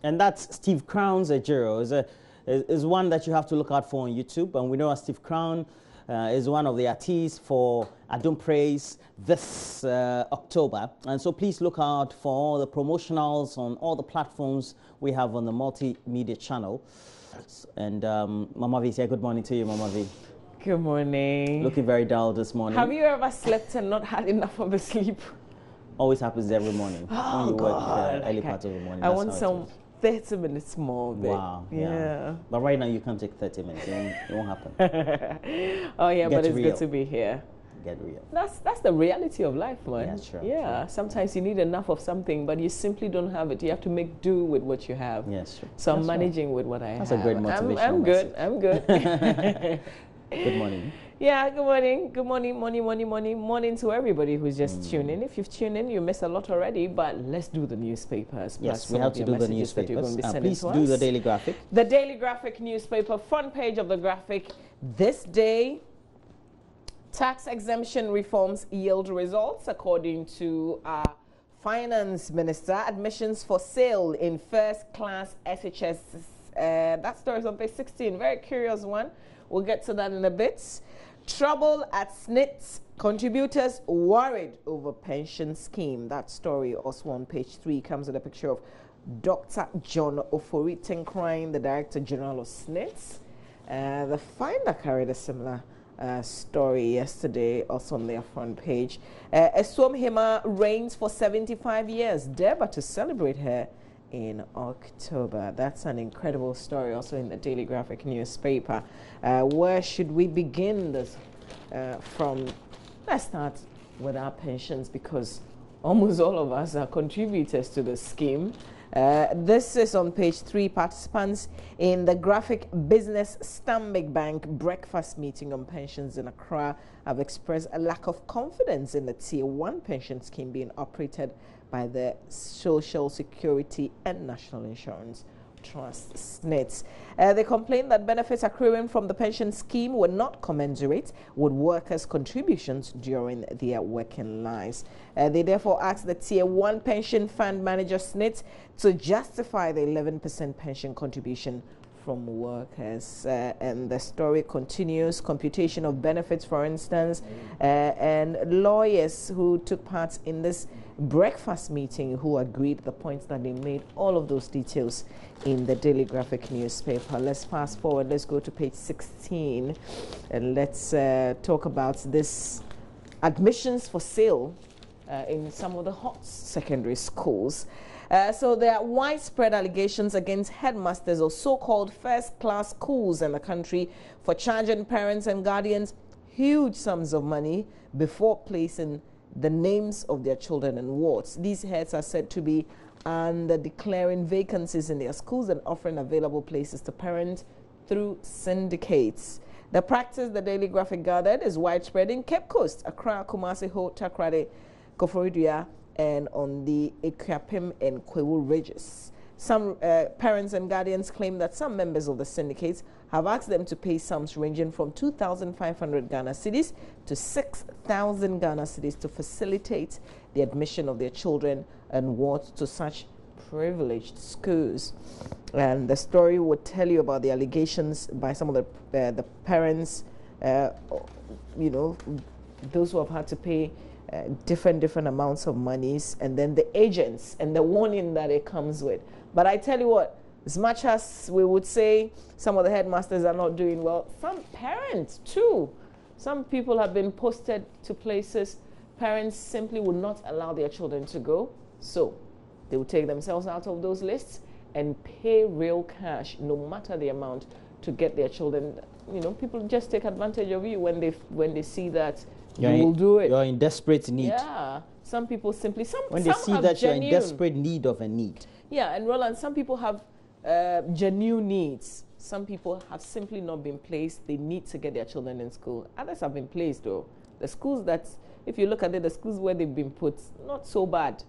And that's Steve Crown's Ejiro. Is one that you have to look out for on YouTube. And we know Steve Crown is one of the artists for Adum Praise this October. And so please look out for all the promotionals on all the platforms we have on the multimedia channel. And Mama V, say good morning to you, Mama V. Good morning. Looking very dull this morning. Have you ever slept and not had enough of a sleep? Always happens every morning. Oh, when you God. work early part of the morning. I want some 30 minutes more. Wow. Yeah. But right now you can't take 30 minutes. It won't happen. Oh yeah, but it's real. good to be here. Get real. That's the reality of life, man. Yeah, sure. Yeah. Sure. Sometimes you need enough of something, but you simply don't have it. You have to make do with what you have. Yes, sure. So I'm managing with what I have. That's a great motivation. I'm good. I'm good. Good morning. Yeah, good morning. Good morning, morning to everybody who's just tuning in. If you've tuned in, you missed a lot already, but let's do the newspapers. Yes, we have to do the newspapers. Please do the Daily Graphic. The Daily Graphic newspaper, front page of the Graphic. This day, tax exemption reforms yield results, according to our Finance Minister. Admissions for sale in first-class SHS. That story is on page 16. Very curious one. We'll get to that in a bit. Trouble at SNITS. Contributors worried over pension scheme. That story also on page 3 comes with a picture of Dr. John Ofori-Tenkrine, the Director General of SNITS. The Finder carried a similar story yesterday, also on their front page. Eswam Hema reigns for 75 years. Deba to celebrate her in October. That's an incredible story also in the Daily Graphic newspaper. Where should we begin this from? Let's start with our pensions, because almost all of us are contributors to the scheme. This is on page 3. Participants in the Graphic Business Stanbic Bank breakfast meeting on pensions in Accra have expressed a lack of confidence in the Tier 1 pension scheme being operated by the Social Security and National Insurance Trust, SNITS. They complained that benefits accruing from the pension scheme were not commensurate with workers' contributions during their working lives. They therefore asked the Tier 1 pension fund manager, SNITS, to justify the 11% pension contribution from workers. And the story continues. Computation of benefits, for instance, and lawyers who took part in this breakfast meeting who agreed the points that they made, all of those details in the Daily Graphic newspaper. Let's fast forward. Let's go to page 16 and let's talk about this admissions for sale in some of the hot secondary schools. So there are widespread allegations against headmasters of so-called first-class schools in the country for charging parents and guardians huge sums of money before placing the names of their children in wards. These heads are said to be under declaring vacancies in their schools and offering available places to parents through syndicates. The practice, the Daily Graphic gathered, is widespread in Cape Coast, Accra, Kumasi, Ho, Takrade, Koforidua, and on the Equiapim and Kwewu ridges. Some parents and guardians claim that some members of the syndicates have asked them to pay sums ranging from 2,500 Ghana cedis to 6,000 Ghana cedis to facilitate the admission of their children and wards to such privileged schools. And the story would tell you about the allegations by some of the parents, you know, those who have had to pay different amounts of monies, and then the agents and the warning that it comes with. But I tell you what, as much as we would say some of the headmasters are not doing well, some parents too. Some people have been posted to places parents simply would not allow their children to go. So they would take themselves out of those lists and pay real cash, no matter the amount, to get their children. You know, people just take advantage of you when they see that you will do it. You're in desperate need. Yeah. Some people simply, when they see that you're in desperate need of a need. Yeah, and Roland, some people have genuine needs. Some people have simply not been placed. They need to get their children in school. Others have been placed, though. The schools that, if you look at it, the schools where they've been put, not so bad.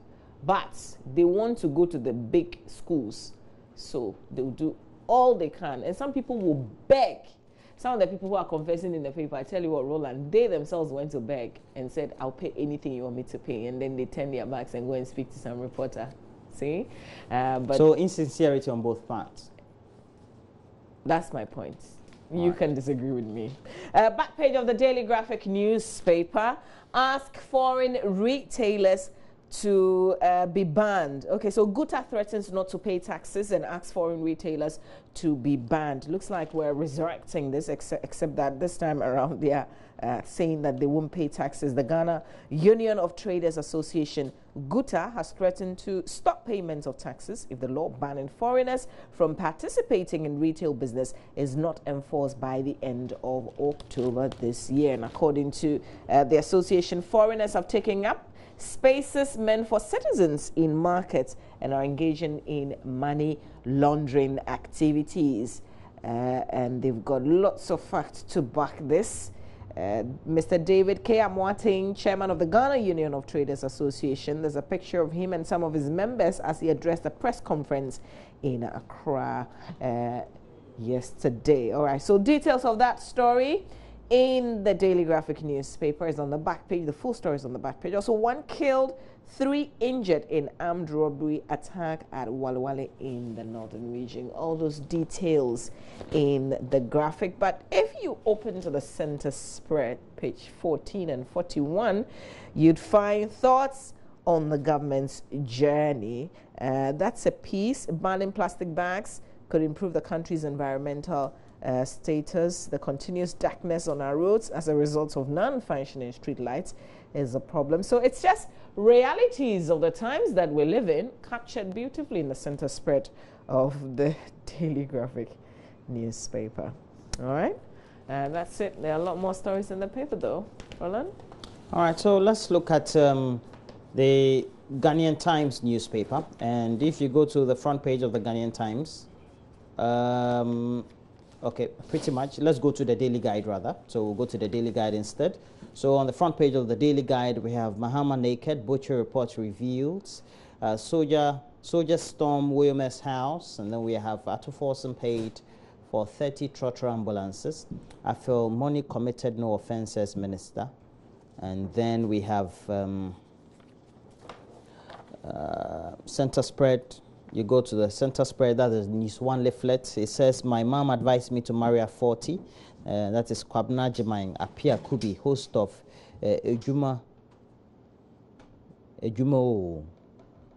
But they want to go to the big schools. So they'll do all they can. And some people will beg. Some of the people who are confessing in the paper, I tell you what, Roland, they themselves went to beg and said, I'll pay anything you want me to pay. And then they turn their backs and go and speak to some reporter. See? But so insincerity on both parts. That's my point. You can disagree with me. Back page of the Daily Graphic newspaper. Ask foreign retailers to be banned. Okay, so Guta threatens not to pay taxes and asks foreign retailers to be banned. Looks like we're resurrecting this, except that this time around they are saying that they won't pay taxes. The Ghana Union of Traders Association, Guta, has threatened to stop payments of taxes if the law banning foreigners from participating in retail business is not enforced by the end of October this year. And according to the association, foreigners have taken up spaces meant for citizens in markets and are engaging in money laundering activities. And they've got lots of facts to back this. Mr. David K. Amwating, chairman of the Ghana Union of Traders Association, there's a picture of him and some of his members as he addressed a press conference in Accra yesterday. All right, so details of that story in the Daily Graphic newspaper is on the back page. The full story is on the back page. Also, 1 killed, 3 injured in armed robbery attack at Walwale in the northern region. All those details in the graphic. But if you open to the center spread, page 14 and 41, you'd find thoughts on the government's journey. That's a piece. Banning plastic bags could improve the country's environmental status. The continuous darkness on our roads as a result of non-functioning street lights is a problem. So it's just realities of the times that we live in, captured beautifully in the center spread of the Daily Graphic newspaper. All right, that's it. There are a lot more stories in the paper, though. Roland? All right, so let's look at the Ghanaian Times newspaper. And if you go to the front page of the Ghanaian Times, okay, pretty much. Let's go to the Daily Guide, rather. So we'll go to the Daily Guide instead. So on the front page of the Daily Guide, we have Mahama naked, butcher report reveals, soldier storm Wilmer's house, and then we have Atuforson paid for 30 trotro ambulances. I feel money committed, no offences, minister. And then we have center spread. You go to the center spread, that is news 1 leaflet. It says, my mom advised me to marry at 40. That is Kwabna Jemain Apia Kubi, host of Ejuma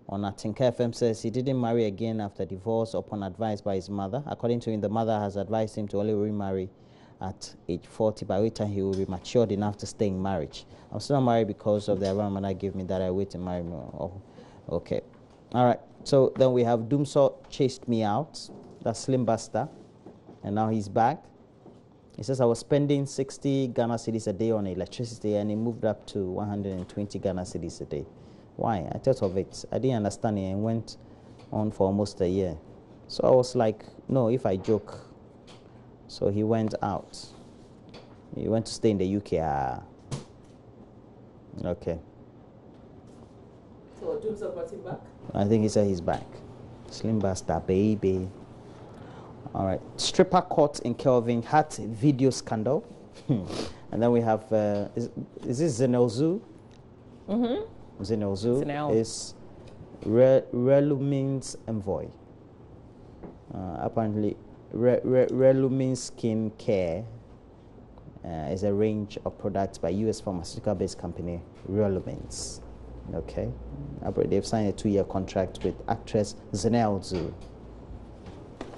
on Atinka FM, says he didn't marry again after divorce upon advice by his mother. According to him, the mother has advised him to only remarry at age 40, by which time he will be matured enough to stay in marriage. I'm still not married because of the environment I gave me that I wait to marry me. Oh, okay. All right. So then we have Doomsaw chased me out. That's Slim Buster. And now he's back. He says, I was spending 60 Ghana cedis a day on electricity, and it moved up to 120 Ghana cedis a day. Why? I thought of it. I didn't understand it and went on for almost a year. So I was like, no, if I joke. So he went out. He went to stay in the UK. Okay. So Doomsaw brought him back? I think he said he's back. Slim Buster, baby. All right. Stripper caught in Kelvin Hart video scandal. And then we have, is this Zenelzu? Mm-hmm. Zenelzu is Relumin's envoy. Apparently, Relumin Skin Care is a range of products by U.S. pharmaceutical-based company Relumins. Okay, they've signed a 2-year contract with actress Zenelzu,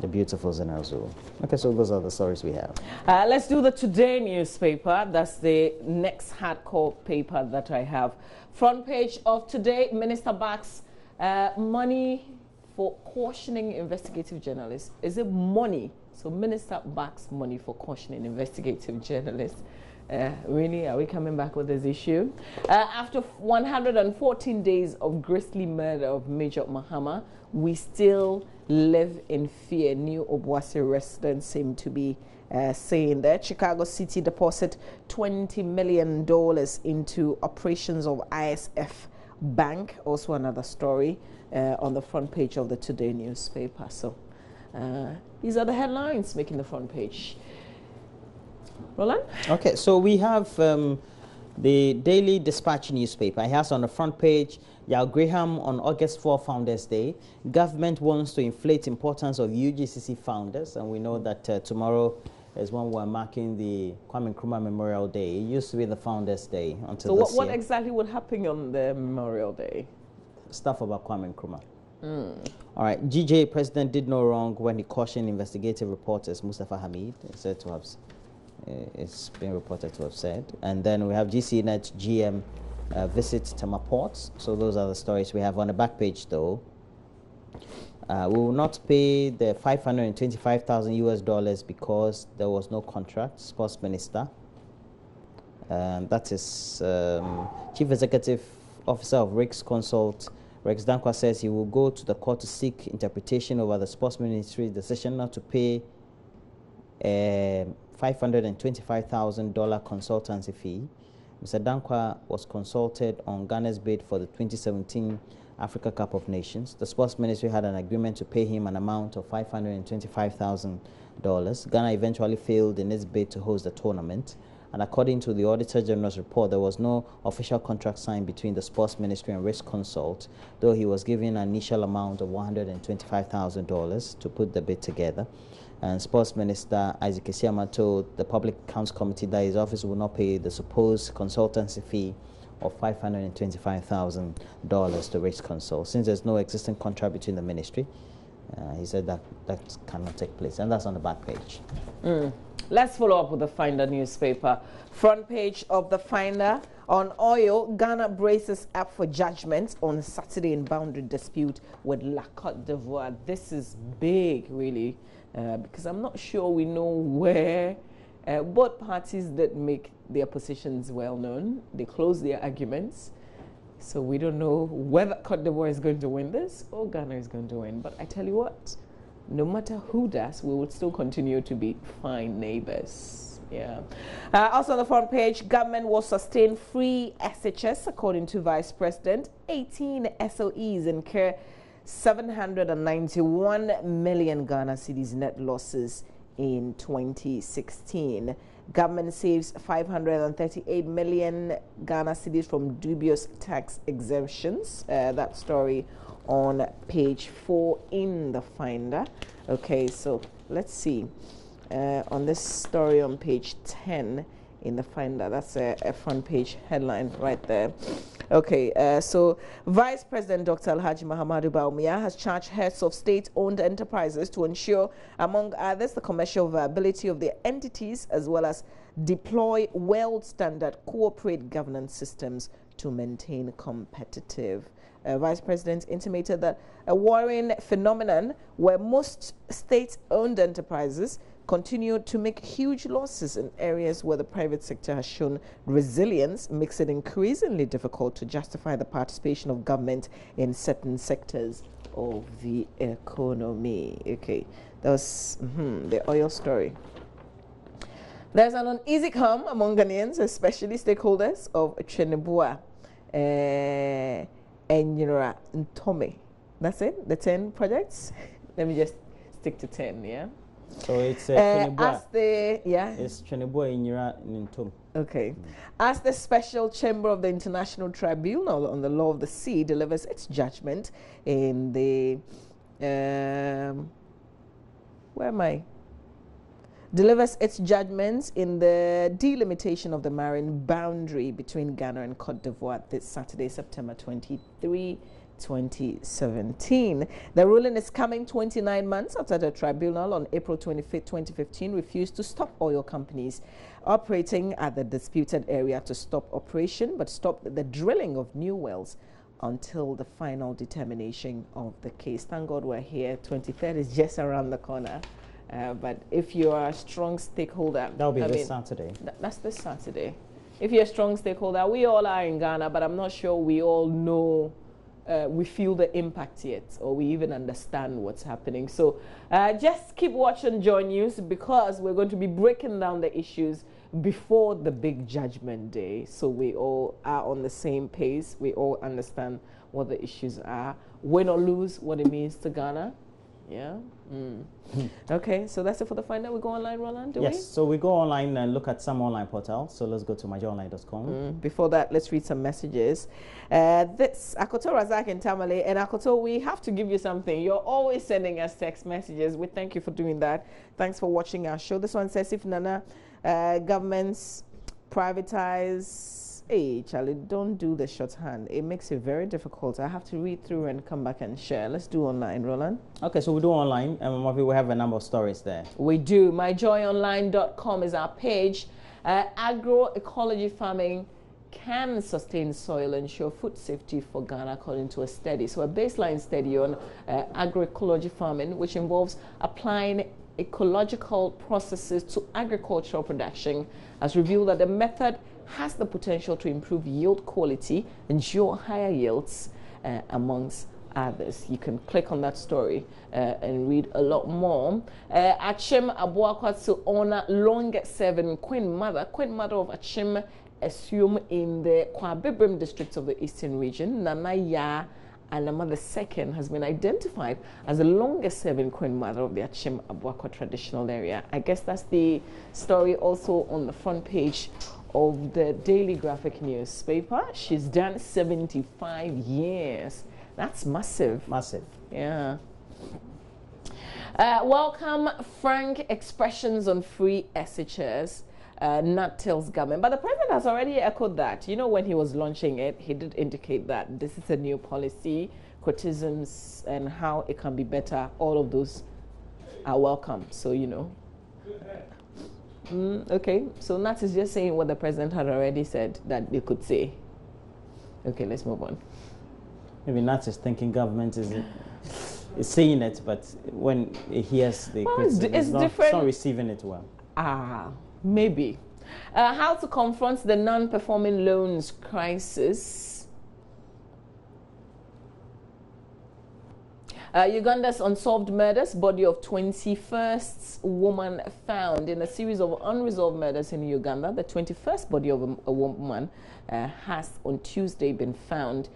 the beautiful Zenelzu. Okay, so those are the stories we have. Let's do the Today newspaper. That's the next hardcore paper that I have. Front page of Today, Minister backs money for cautioning investigative journalists. Is it money? So Minister backs money for cautioning investigative journalists. Really, are we coming back with this issue? After 114 days of grisly murder of Major Mahama, we still live in fear. New Obuasi residents seem to be saying that. Chicago City deposit $20 million into operations of ISF Bank. Also another story on the front page of the Today newspaper. So these are the headlines making the front page. Roland? Okay, so we have The Daily Dispatch newspaper, it has on the front page, Yao Graham on August 4 Founders Day. Government wants to inflate importance of UGCC founders, and we know that tomorrow is when we're marking the Kwame Nkrumah Memorial Day. It used to be the Founders Day until this year. So what exactly would happen on the Memorial Day? Stuff about Kwame Nkrumah. All right, GJ president did no wrong when he cautioned investigative reporters. Mustafa Hamid is said to have, it's been reported to have said. And then we have GCNet GM visits Tema Ports. So those are the stories we have on the back page, though. We will not pay the $525,000 because there was no contract. Sports Minister. That is Chief Executive Officer of Rick's Consult. Rex Dankwa says he will go to the court to seek interpretation over the Sports Ministry's decision not to pay $525,000 consultancy fee. Mr. Dankwa was consulted on Ghana's bid for the 2017 Africa Cup of Nations. The Sports Ministry had an agreement to pay him an amount of $525,000. Ghana eventually failed in its bid to host the tournament. And according to the Auditor General's report, there was no official contract signed between the Sports Ministry and Risk Consult, though he was given an initial amount of $125,000 to put the bid together. And Sports Minister Isaac Esiama told the Public Accounts Committee that his office will not pay the supposed consultancy fee of $525,000 to Risk Consult. Since there's no existing contract between the ministry, he said that cannot take place. And that's on the back page. Let's follow up with the Finder newspaper. Front page of the Finder on oil. Ghana braces up for judgment on Saturday in boundary dispute with La Côte d'Ivoire. This is big, really, because I'm not sure we know where both parties did make their positions well known. They closed their arguments. So we don't know whether Côte d'Ivoire is going to win this or Ghana is going to win. But I tell you what, no matter who does, we will still continue to be fine neighbors. Yeah. Also on the front page, government will sustain free SHS, according to Vice President. 18 SOEs incur 791 million Ghana cedis net losses in 2016. Government saves 538 million Ghana cedis from dubious tax exemptions. That story on page 4 in the Finder. Okay, so let's see. On this story on page 10 in the Finder, that's a front page headline right there. Okay, so Vice President Dr. Alhaji Mahamadou Bawumia has charged heads of state-owned enterprises to ensure, among others, the commercial viability of their entities, as well as deploy world-standard corporate governance systems to maintain competitive. Vice President intimated that a worrying phenomenon where most state-owned enterprises continue to make huge losses in areas where the private sector has shown resilience makes it increasingly difficult to justify the participation of government in certain sectors of the economy. Okay, that was the oil story. There's an uneasy calm among Ghanaians, especially stakeholders of Chenebua, Enyira, Ntome. That's it? The 10 projects? Let me just stick to 10, yeah? So it's Chenebua. It's Chenebua, Enyira, Ntome. Okay. As the special chamber of the International Tribunal on the Law of the Sea delivers its judgment in the delivers its judgments in the delimitation of the marine boundary between Ghana and Côte d'Ivoire this Saturday, September 23, 2017. The ruling is coming 29 months after the tribunal on April 25, 2015 refused to stop oil companies operating at the disputed area to stop operation, but stopped the drilling of new wells until the final determination of the case. Thank God we're here. 23rd is just around the corner. But if you are a strong stakeholder... That'll be this Saturday. That's this Saturday. If you're a strong stakeholder, we all are in Ghana, but I'm not sure we all know, we feel the impact yet, or we even understand what's happening. So just keep watching JoyNews, because we're going to be breaking down the issues before the big judgment day. So we all are on the same pace. We all understand what the issues are. Win or lose, what it means to Ghana. Yeah. Okay, so that's it for the finder. We go online, Roland, do Yes, so we go online and look at some online portals. So let's go to myjoyonline.com. Before that, let's read some messages. This Akoto Razak in Tamale, and Akoto, we have to give you something. You're always sending us text messages. We thank you for doing that. Thanks for watching our show. This one says, if Nana governments privatize, hey Charlie, don't do the shorthand. It makes it very difficult. I have to read through and come back and share. Let's do online, Roland. Okay, so we do online, and we have a number of stories there. We do. MyJoyOnline.com is our page. Agroecology farming can sustain soil and ensure food safety for Ghana, according to a study. So a baseline study on agroecology farming, which involves applying ecological processes to agricultural production, has revealed that the method has the potential to improve yield quality, ensure higher yields, amongst others. You can click on that story and read a lot more. Achim Abuakwa to honor longest-serving Queen Mother of Achim Esium in the Kwabibrim district of the Eastern Region. Nana Ya Anama II has been identified as the longest-serving Queen Mother of the Achim Abuakwa traditional area. I guess that's the story also on the front page of the Daily Graphic newspaper. She's done 75 years. That's massive. Massive. Yeah. Welcome frank expressions on free SHS. Nat tells government. But the president has already echoed that. You know, when he was launching it, he did indicate that this is a new policy, criticisms and how it can be better. All of those are welcome. So, you know. Okay, so Nat is just saying what the president had already said that they could say. Okay, let's move on. Maybe Nat is thinking government is saying it, but when he hears the criticism, it's not receiving it well. Maybe. How to confront the non-performing loans crisis. Uganda's unsolved murders, body of 21st woman found in a series of unresolved murders in Uganda. The 21st body of a woman has on Tuesday been found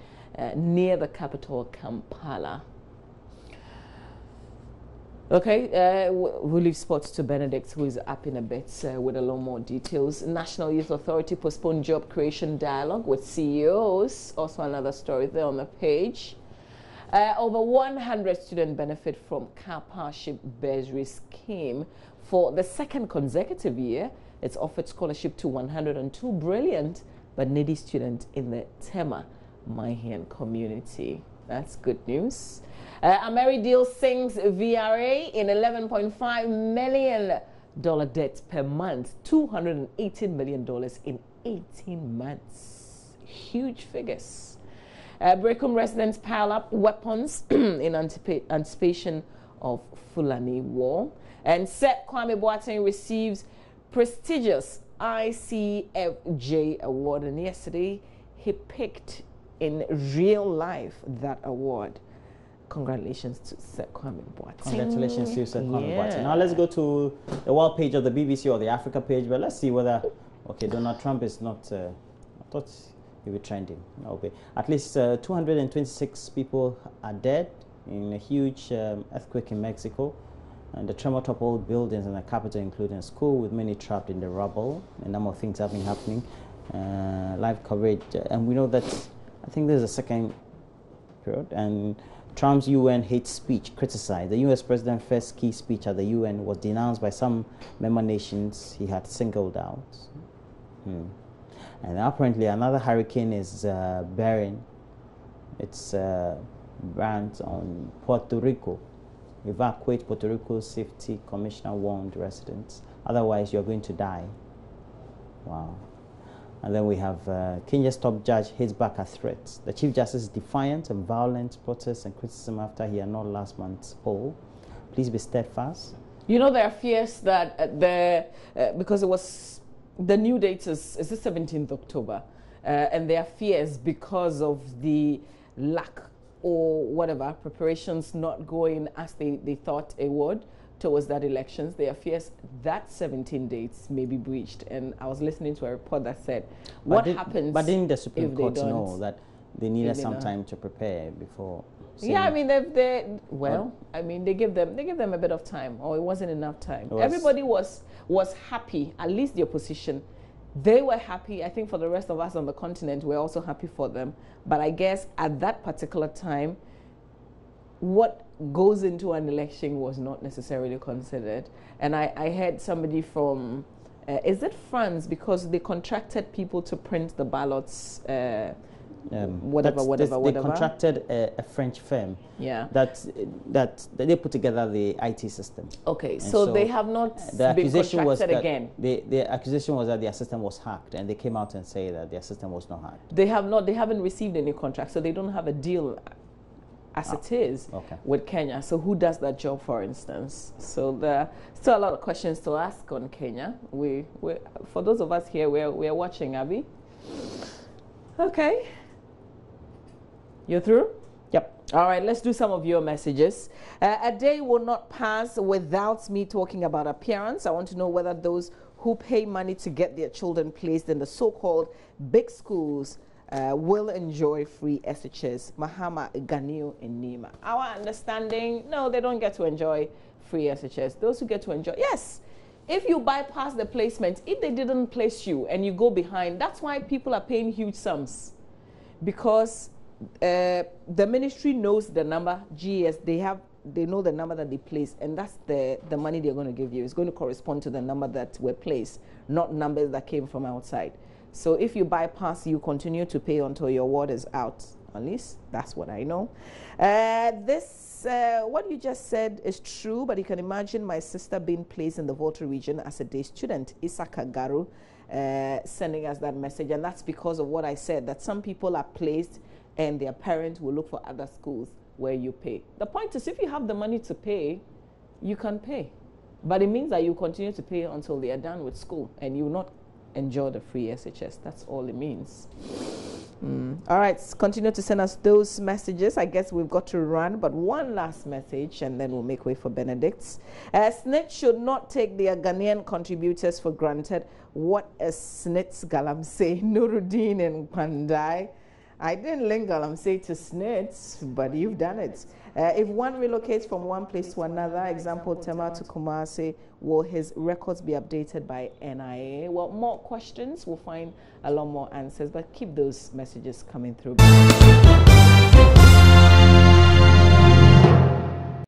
near the capital, Kampala. Okay, we'll leave sports to Benedict, who is up in a bit with a lot more details. National Youth Authority postponed job creation dialogue with CEOs. Also another story there on the page. Over 100 students benefit from car partnership bursary scheme for the second consecutive year. It's offered scholarship to 102 brilliant but needy students in the Tema Mahian community. That's good news. Ameri deal sinks VRA in $11.5 million debt per month, $218 million in 18 months. Huge figures. Brekum residents pile up weapons in anticipation of Fulani war. And Seth Kwame Boateng receives prestigious ICFJ award. And yesterday, he picked in real life that award. Congratulations to Seth Kwame Boateng. Congratulations to Seth Kwame Boateng. Now let's go to the world page of the BBC or the Africa page. But let's see whether, okay, Donald Trump is not, I thought he would be trending. Okay. At least 226 people are dead in a huge earthquake in Mexico. And the tremor toppled buildings in the capital, including a school, with many trapped in the rubble. A number of things have been happening. Live coverage. And we know that, I think there's a second period. And Trump's UN hate speech criticized. The U.S. president's first key speech at the UN was denounced by some member nations he had singled out. And apparently another hurricane is bearing its brand on Puerto Rico. Evacuate Puerto Rico Safety Commissioner warned residents. Otherwise, you're going to die. Wow. And then we have Kenya's top judge hits back at threats. The Chief Justice is defiant and violent protests and criticism after he annulled last month's poll. Please be steadfast. You know, there are fears that because it was the new date is the 17th October, and there are fears because of the lack or whatever preparations not going as they thought it would towards that elections. There are fears that 17 dates may be breached. And I was listening to a report that said, what happens? But didn't the Supreme Court know that they needed some time to prepare before? Yeah, I mean, I mean, they give them a bit of time, or it wasn't enough time. Everybody was happy, at least the opposition. They were happy. I think for the rest of us on the continent, we're also happy for them. But I guess at that particular time, what goes into an election was not necessarily considered. And I heard somebody from, is it France? Because they contracted people to print the ballots, whatever. They contracted a French firm. Yeah. That they put together the IT system. Okay, so they have not been contracted again. The accusation was that their system was hacked, and they came out and say that their system was not hacked. They haven't received any contract, so they don't have a deal as it is with Kenya. So who does that job, for instance? So there are still a lot of questions to ask on Kenya. We for those of us here, we're watching, Abby. Okay. You're through? Yep. All right, let's do some of your messages. A day will not pass without me talking about appearance. I want to know whether those who pay money to get their children placed in the so-called big schools will enjoy free SHS. Mahama Ganio in Nima. Our understanding, no, they don't get to enjoy free SHS. Those who get to enjoy, yes. If you bypass the placement, if they didn't place you and you go behind, that's why people are paying huge sums. Because the ministry knows the number, GS, they know the number that they placed, and that's the money they're going to give you. It's going to correspond to the number that were placed, not numbers that came from outside. So if you bypass, you continue to pay until your word is out. At least that's what I know. What you just said is true, but you can imagine my sister being placed in the Volta region as a day student. Isaka Garu sending us that message, and that's because of what I said, that some people are placed and their parents will look for other schools where you pay. The point is, if you have the money to pay, you can pay. But it means that you continue to pay until they are done with school, and you will not enjoy the free SHS. That's all it means. All right, continue to send us those messages. I guess we've got to run, but one last message, and then we'll make way for Benedict's. SNIT should not take their Ghanaian contributors for granted. What is SNIT's Galamsey? Nuruddin and Pandai. I didn't link Galamsey to SNIT, but you've done it. If one relocates from one place to another, example, Tema to Kumasi, will his records be updated by NIA? Well, more questions. We'll find a lot more answers, but keep those messages coming through.